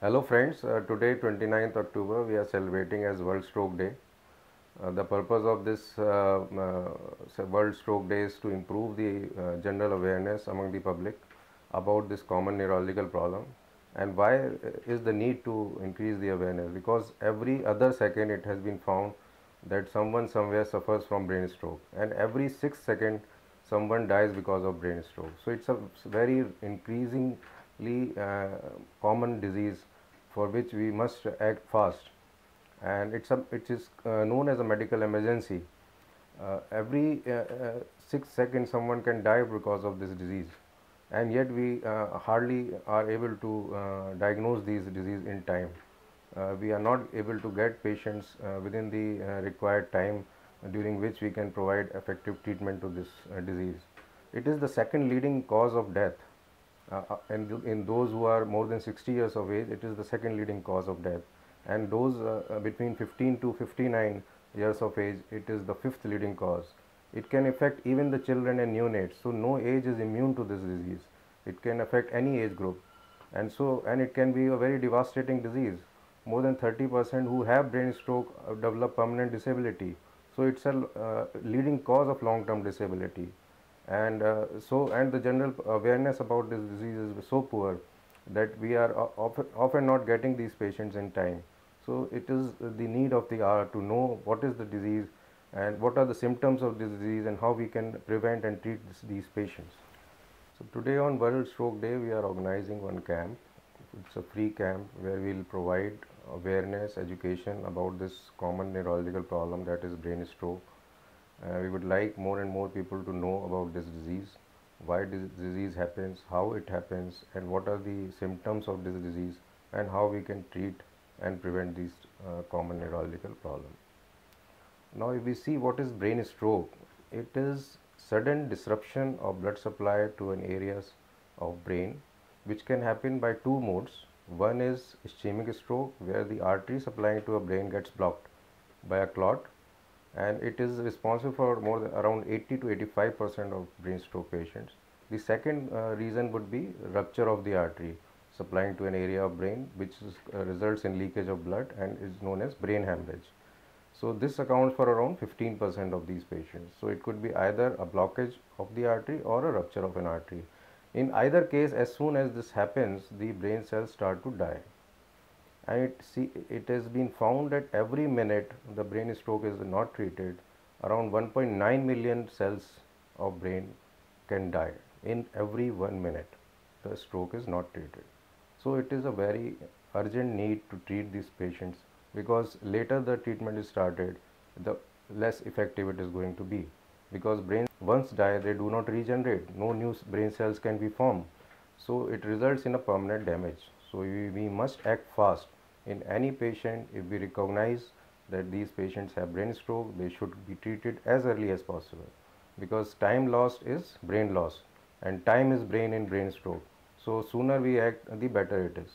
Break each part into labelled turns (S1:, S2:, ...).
S1: Hello friends, today 29th October we are celebrating as World Stroke Day. The purpose of this World Stroke Day is to improve the general awareness among the public about this common neurological problem. And why is the need to increase the awareness? Because every other second it has been found that someone somewhere suffers from brain stroke, and every 6 seconds someone dies because of brain stroke. So it's a very increasingly common disease for which we must act fast, and it is known as a medical emergency. Every 6 seconds someone can die because of this disease, and yet we hardly are able to diagnose these disease in time. We are not able to get patients within the required time during which we can provide effective treatment to this disease. It is the second leading cause of death, and in those who are more than 60 years of age, it is the second leading cause of death, and those between 15 to 59 years of age, it is the fifth leading cause. It can affect even the children and neonates, so no age is immune to this disease. It can affect any age group, and it can be a very devastating disease. More than 30% who have brain stroke develop permanent disability, so it's a leading cause of long term disability. And the general awareness about this disease is so poor that we are often not getting these patients in time. So it is the need of the hour to know what is the disease and what are the symptoms of this disease and how we can prevent and treat these patients. So today on World Stroke Day, we are organizing one camp. It's a free camp where we will provide awareness, education about this common neurological problem, that is brain stroke. We would like more and more people to know about this disease, why this disease happens, how it happens, and what are the symptoms of this disease, and how we can treat and prevent these common neurological problems. Now, if we see what is brain stroke, it is sudden disruption of blood supply to an areas of brain, which can happen by two modes. One is ischemic stroke, where the artery supplying to a brain gets blocked by a clot, and it is responsible for more than around 80 to 85% of brain stroke patients. The second reason would be rupture of the artery supplying to an area of brain, which results in leakage of blood and is known as brain hemorrhage. So this accounts for around 15% of these patients. So it could be either a blockage of the artery or a rupture of an artery. In either case, as soon as this happens, the brain cells start to die. And it has been found that every minute the brain stroke is not treated, around 1.9 million cells of brain can die in every 1 minute. The stroke is not treated. So it is a very urgent need to treat these patients, because later the treatment is started, the less effective it is going to be, because brains once die, they do not regenerate, no new brain cells can be formed, so it results in a permanent damage. So we must act fast. In any patient, if we recognize that these patients have brain stroke, they should be treated as early as possible, because time lost is brain loss, and time is brain in brain stroke. So sooner we act, the better it is.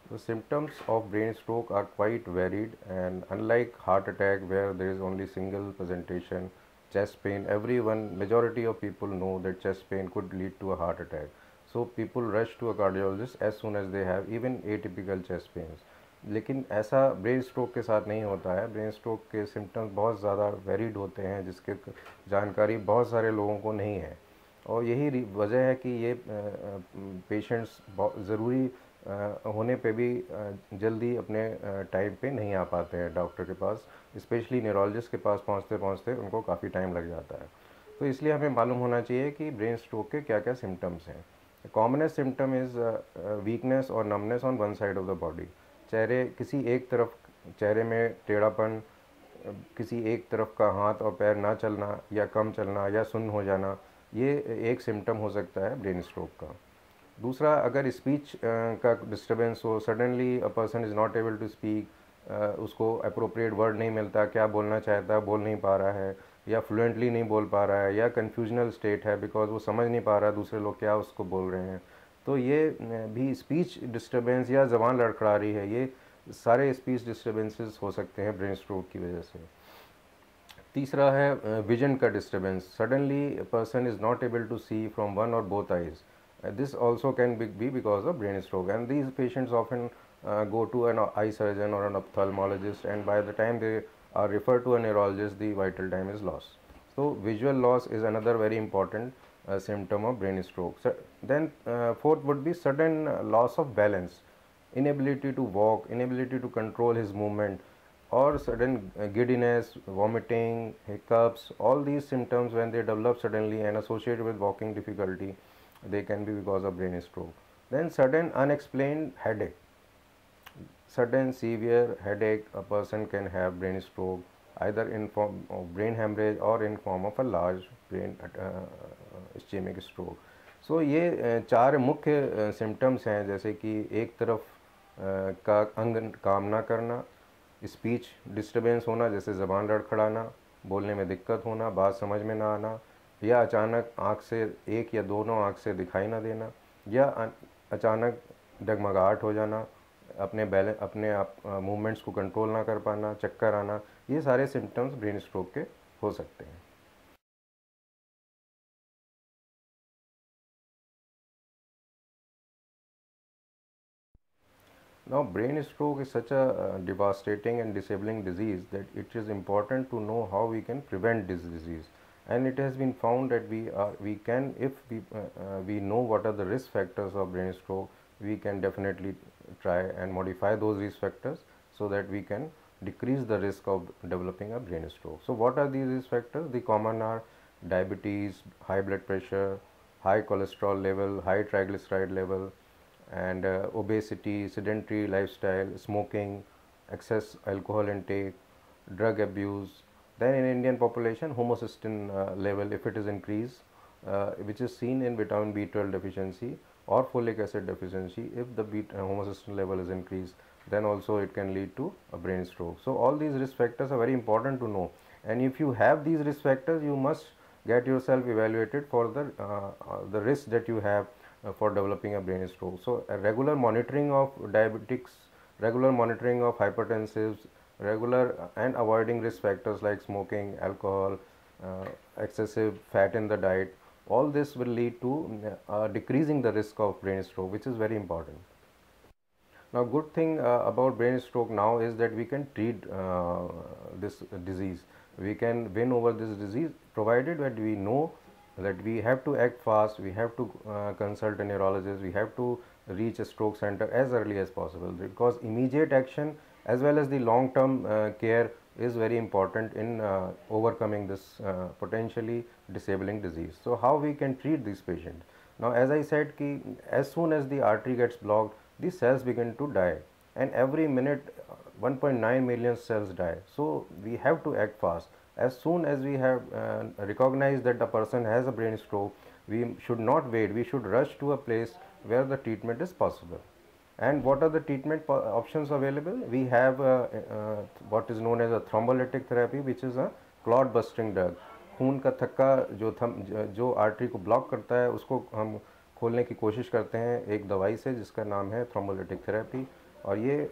S1: The symptoms of brain stroke are quite varied, and unlike heart attack where there is only single presentation, chest pain, majority of people know that chest pain could lead to a heart attack. So people rush to a cardiologist as soon as they have even atypical chest pains. लेकिन ऐसा brain stroke के साथ नहीं होता है. Brain stroke के symptoms बहुत ज़्यादा वेरिड होते हैं, जिसके जानकारी बहुत सारे लोगों को नहीं है, और यही वजह है कि ये पेशेंट्स ज़रूरी होने पे भी जल्दी अपने टाइम पे नहीं आ पाते हैं डॉक्टर के पास. स्पेशली न्यूरोलॉजिस्ट के पास पहुंचते पहुंचते उनको काफ़ी टाइम लग जाता है. तो इसलिए हमें मालूम होना चाहिए कि ब्रेन स्ट्रोक के क्या क्या सिम्टम्स हैं. कॉमनेस्ट सिम्टम इज़ वीकनेस और numbness on one side of the body. किसी एक तरफ चेहरे में टेढ़ापन, किसी एक तरफ का हाथ और पैर ना चलना या कम चलना या सुन्न हो जाना, ये एक सिम्टम हो सकता है ब्रेन स्ट्रोक का. दूसरा, अगर स्पीच का डिस्टर्बेंस हो, suddenly a person is not able to speak, उसको अप्रोप्रिएट वर्ड नहीं मिलता, क्या बोलना चाहता है बोल नहीं पा रहा है, या फ्लुएंटली नहीं बोल पा रहा है, या कन्फ्यूजनल स्टेट है बिकॉज वो समझ नहीं पा रहा दूसरे लोग क्या उसको बोल रहे हैं, तो ये भी स्पीच डिस्टर्बेंस या ज़बान लड़खड़ा रही है, ये सारे स्पीच डिस्टर्बेंसेस हो सकते हैं ब्रेन स्ट्रोक की वजह से. तीसरा है विजन का disturbance, suddenly person is not able to see from one or both eyes. This also can be because of brain stroke, and these patients often go to an eye surgeon or an ophthalmologist, and by the time they are referred to a neurologist, the vital time is lost. So visual loss is another very important symptom of brain stroke. So, then fourth would be sudden loss of balance, inability to walk, inability to control his movement, or sudden giddiness, vomiting, hiccups. All these symptoms, when they develop suddenly and associated with walking difficulty, they can be because of brain stroke. Then sudden unexplained headache, sudden severe headache, a person can have brain stroke either in form of brain hemorrhage or in form of a large brain ischemic stroke. सो ये चार मुख्य symptoms हैं, जैसे कि एक तरफ का अंग काम ना करना, स्पीच डिस्टर्बेंस होना, जैसे ज़बान लड़खड़ाना, बोलने में दिक्कत होना, बात समझ में ना आना, या अचानक आँख से एक या दोनों आँख से दिखाई ना देना, या अचानक डगमगाहट हो जाना, अपने आप मूवमेंट्स को कंट्रोल ना कर पाना, चक्कर आना, ये सारे सिम्टम्स ब्रेन स्ट्रोक के हो सकते हैं. Now, brain stroke is such a devastating and disabling disease that it is important to know how we can prevent this disease. And it has been found that we can, if we know what are the risk factors of brain stroke, we can definitely try and modify those risk factors so that we can decrease the risk of developing a brain stroke. So, what are these risk factors? The common are diabetes, high blood pressure, high cholesterol level, high triglyceride level, and obesity, sedentary lifestyle, smoking, excess alcohol intake, drug abuse. Then in Indian population, homocysteine level, if it is increased, which is seen in vitamin B12 deficiency or folic acid deficiency, if the homocysteine level is increased, then also it can lead to a brain stroke. So all these risk factors are very important to know, and if you have these risk factors, you must get yourself evaluated for the risk that you have for developing a brain stroke. So a regular monitoring of diabetics, regular monitoring of hypertensives, regular and avoiding risk factors like smoking, alcohol, excessive fat in the diet, all this will lead to decreasing the risk of brain stroke, which is very important. Now, good thing about brain stroke now is that we can treat this disease. We can win over this disease provided that we know that we have to act fast, we have to consult a neurologist, we have to reach a stroke center as early as possible, because immediate action as well as the long term care is very important in overcoming this potentially disabling disease. So, how we can treat these patients? Now, as I said, as soon as the artery gets blocked, the cells begin to die, and every minute 1.9 million cells die. So, we have to act fast. As soon as we have recognized that the person has a brain stroke, we should not wait, we should rush to a place where the treatment is possible. And what are the treatment options available? We have what is known as a thrombolytic therapy, which is a clot busting drug. खून का थक्का जो artery को block करता है, उसको हम खोलने की कोशिश करते हैं एक दवाई से जिसका नाम है थ्रोम्बोलिटिक थेरेपी, और ये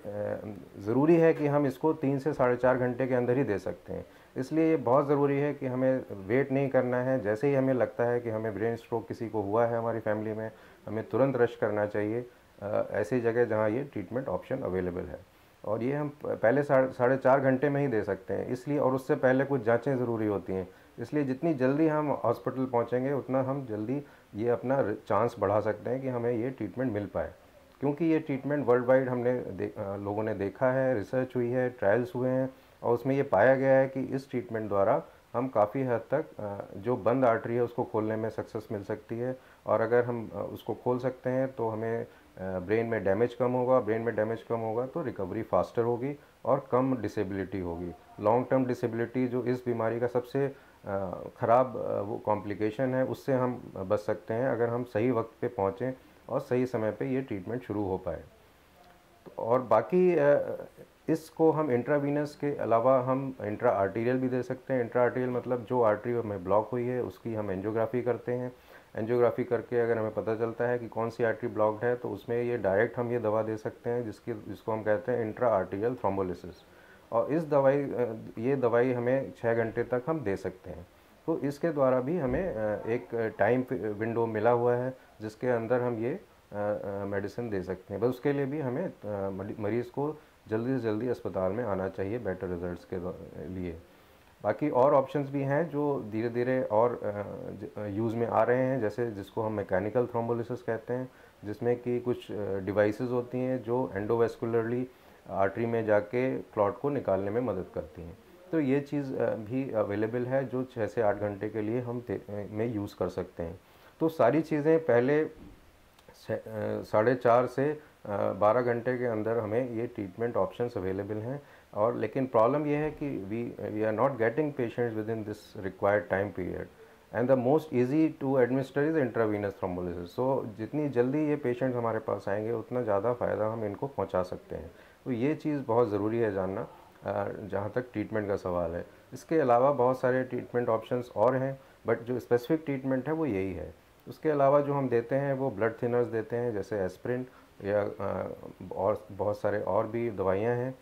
S1: ज़रूरी है कि हम इसको 3 से 4.5 घंटे के अंदर ही दे सकते हैं. इसलिए ये बहुत ज़रूरी है कि हमें वेट नहीं करना है. जैसे ही हमें लगता है कि हमें ब्रेन स्ट्रोक किसी को हुआ है हमारी फैमिली में, हमें तुरंत रश करना चाहिए ऐसी जगह जहाँ ये ट्रीटमेंट ऑप्शन अवेलेबल है, और ये हम पहले 4.5 घंटे में ही दे सकते हैं. इसलिए, और उससे पहले कुछ जांचें ज़रूरी होती हैं, इसलिए जितनी जल्दी हम हॉस्पिटल पहुंचेंगे उतना हम जल्दी ये अपना चांस बढ़ा सकते हैं कि हमें ये ट्रीटमेंट मिल पाए, क्योंकि ये ट्रीटमेंट वर्ल्ड वाइड लोगों ने देखा है, रिसर्च हुई है, ट्रायल्स हुए हैं, और उसमें ये पाया गया है कि इस ट्रीटमेंट द्वारा हम काफ़ी हद तक जो बंद आर्टरी है उसको खोलने में सक्सेस मिल सकती है, और अगर हम उसको खोल सकते हैं तो हमें ब्रेन में डैमेज कम होगा, ब्रेन में डैमेज कम होगा तो रिकवरी फास्टर होगी और कम डिसेबिलिटी होगी. लॉन्ग टर्म डिसेबिलिटी जो इस बीमारी का सबसे ख़राब वो कॉम्प्लिकेशन है, उससे हम बच सकते हैं अगर हम सही वक्त पे पहुँचें और सही समय पे ये ट्रीटमेंट शुरू हो पाए. और बाकी इसको हम इंट्रावीनस के अलावा हम इंट्रा आर्टीरियल भी दे सकते हैं. इंट्रा आर्टीरियल मतलब जो आर्टरी में ब्लॉक हुई है उसकी हम एंजियोग्राफी करते हैं. एंजियोग्राफी करके अगर हमें पता चलता है कि कौन सी आर्टरी ब्लॉक्ड है तो उसमें ये डायरेक्ट हम ये दवा दे सकते हैं जिसको हम कहते हैं इंट्रा आर्टीरियल थ्रोम्बोलिसिस. और ये दवाई हमें 6 घंटे तक हम दे सकते हैं। तो इसके द्वारा भी हमें एक टाइम विंडो मिला हुआ है जिसके अंदर हम ये मेडिसिन दे सकते हैं। बस उसके लिए भी हमें मरीज़ को जल्दी से जल्दी अस्पताल में आना चाहिए बेटर रिजल्ट्स के लिए। बाकी और ऑप्शंस भी हैं जो धीरे धीरे और यूज़ में आ रहे हैं, जैसे जिसको हम मैकेनिकल थ्रोम्बोलिसिस कहते हैं, जिसमें कि कुछ डिवाइसेस होती हैं जो एंडोवेस्कुलरली आर्टरी में जाके क्लॉट को निकालने में मदद करती हैं। तो ये चीज़ भी अवेलेबल है जो 6 से 8 घंटे के लिए हम में यूज़ कर सकते हैं। तो सारी चीज़ें पहले 4.5 से 12 घंटे के अंदर हमें ये ट्रीटमेंट ऑप्शंस अवेलेबल हैं। और लेकिन प्रॉब्लम ये है कि we are not getting patients within this required time period, and the most easy to administer is intravenous thrombolysis. So जितनी जल्दी ये पेशेंट्स हमारे पास आएंगे उतना ज़्यादा फ़ायदा हम इनको पहुंचा सकते हैं। तो ये चीज़ बहुत ज़रूरी है जानना जहाँ तक ट्रीटमेंट का सवाल है। इसके अलावा बहुत सारे ट्रीटमेंट ऑप्शंस और हैं, बट जो स्पेसिफिक ट्रीटमेंट है वो यही है। उसके अलावा जो हम देते हैं वो ब्लड थिनर्स देते हैं, जैसे एस्प्रिन या और बहुत सारे और भी दवाइयाँ हैं,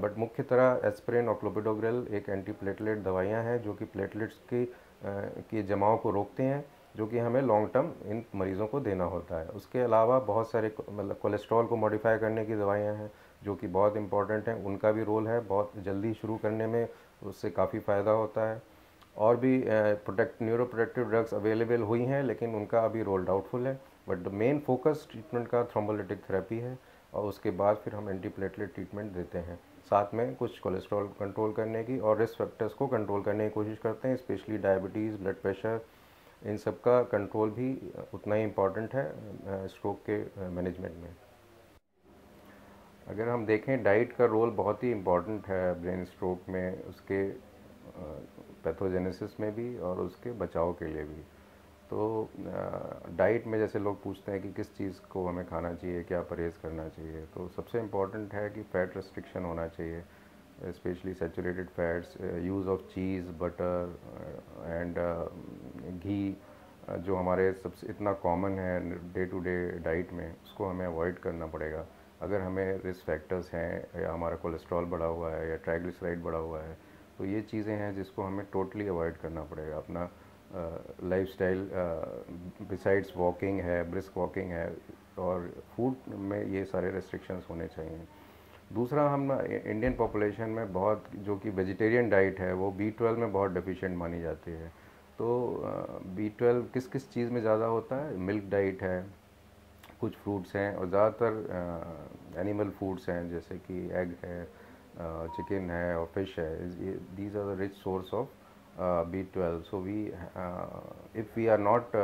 S1: बट मुख्य तरह एस्प्रिन और क्लोपिडोग्रेल एक एंटीप्लेटलेट दवाइयाँ हैं जो कि प्लेटलेट्स की जमाव को रोकते हैं, जो कि हमें लॉन्ग टर्म इन मरीज़ों को देना होता है। उसके अलावा बहुत सारे मतलब कोलेस्ट्रॉल को मॉडिफाई करने की दवाइयाँ हैं जो कि बहुत इंपॉर्टेंट हैं, उनका भी रोल है बहुत जल्दी शुरू करने में, उससे काफ़ी फ़ायदा होता है। और भी न्यूरो प्रोटेक्टिव ड्रग्स अवेलेबल हुई हैं लेकिन उनका अभी रोल डाउटफुल है, but the main focus treatment का थ्रोम्बोलिटिक थेरेपी है, और उसके बाद फिर हम एंटीप्लेटलेट ट्रीटमेंट देते हैं। साथ में कुछ कोलेस्ट्रॉल कंट्रोल करने की और रिस्क फैक्टर्स को कंट्रोल करने की कोशिश करते हैं, स्पेशली डायबिटीज़, ब्लड प्रेशर, इन सब का कंट्रोल भी उतना ही इम्पॉर्टेंट है स्ट्रोक के मैनेजमेंट में। अगर हम देखें, डाइट का रोल बहुत ही इम्पॉर्टेंट है ब्रेन स्ट्रोक में, उसके पैथोजेनेसिस में भी और उसके बचाव के लिए भी। तो डाइट में जैसे लोग पूछते हैं कि किस चीज़ को हमें खाना चाहिए, क्या परहेज़ करना चाहिए, तो सबसे इम्पॉर्टेंट है कि फ़ैट रेस्ट्रिक्शन होना चाहिए, specially saturated fats, use of cheese, butter and ghee, जो हमारे सबसे इतना कॉमन है डे टू डे डाइट में, उसको हमें अवॉइड करना पड़ेगा। अगर हमें रिस्क फैक्टर्स हैं या हमारा कोलेस्ट्रॉल बढ़ा हुआ है या ट्राइग्लिसराइड बढ़ा हुआ है, तो ये चीज़ें हैं जिसको हमें टोटली अवॉइड करना पड़ेगा। अपना लाइफस्टाइल बिसाइड्स वॉकिंग है, ब्रिस्क वॉकिंग है, और फूड में ये सारे रेस्ट्रिक्शंस होने चाहिए। दूसरा, हम इंडियन पॉपुलेशन में बहुत जो कि वेजिटेरियन डाइट है वो B12 में बहुत डेफिशिएंट मानी जाती है। तो B12 किस किस चीज़ में ज़्यादा होता है? मिल्क डाइट है, कुछ फ्रूट्स हैं, और ज़्यादातर एनिमल फूड्स हैं जैसे कि एग है, चिकन है और फिश है। These are the rich source of B12. So if we are not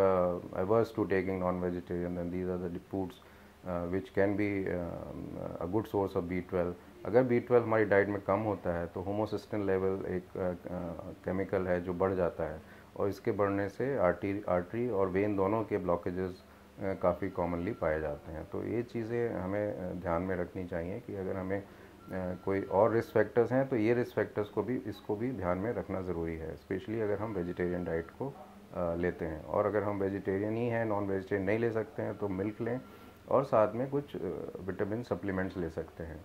S1: averse to taking non-vegetarian, then these are the foods which can be a good source of B12. अगर B12 हमारी diet में कम होता है तो homocysteine level एक chemical है जो बढ़ जाता है, और इसके बढ़ने से आर्टरी और वेन दोनों के ब्लॉकेजेस काफ़ी कॉमनली पाए जाते हैं। तो ये चीज़ें हमें ध्यान में रखनी चाहिए कि अगर हमें कोई और रिस्क फैक्टर्स हैं तो ये रिस्क फैक्टर्स को भी इसको भी ध्यान में रखना ज़रूरी है, स्पेशली अगर हम वेजिटेरियन डाइट को लेते हैं। और अगर हम वेजिटेरियन ही हैं, नॉन वेजिटेरियन नहीं ले सकते हैं, तो मिल्क लें और साथ में कुछ विटामिन सप्लीमेंट्स ले सकते हैं।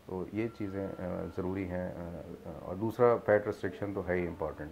S1: तो ये चीज़ें ज़रूरी हैं, और दूसरा फैट रिस्ट्रिक्शन तो है ही इम्पॉर्टेंट।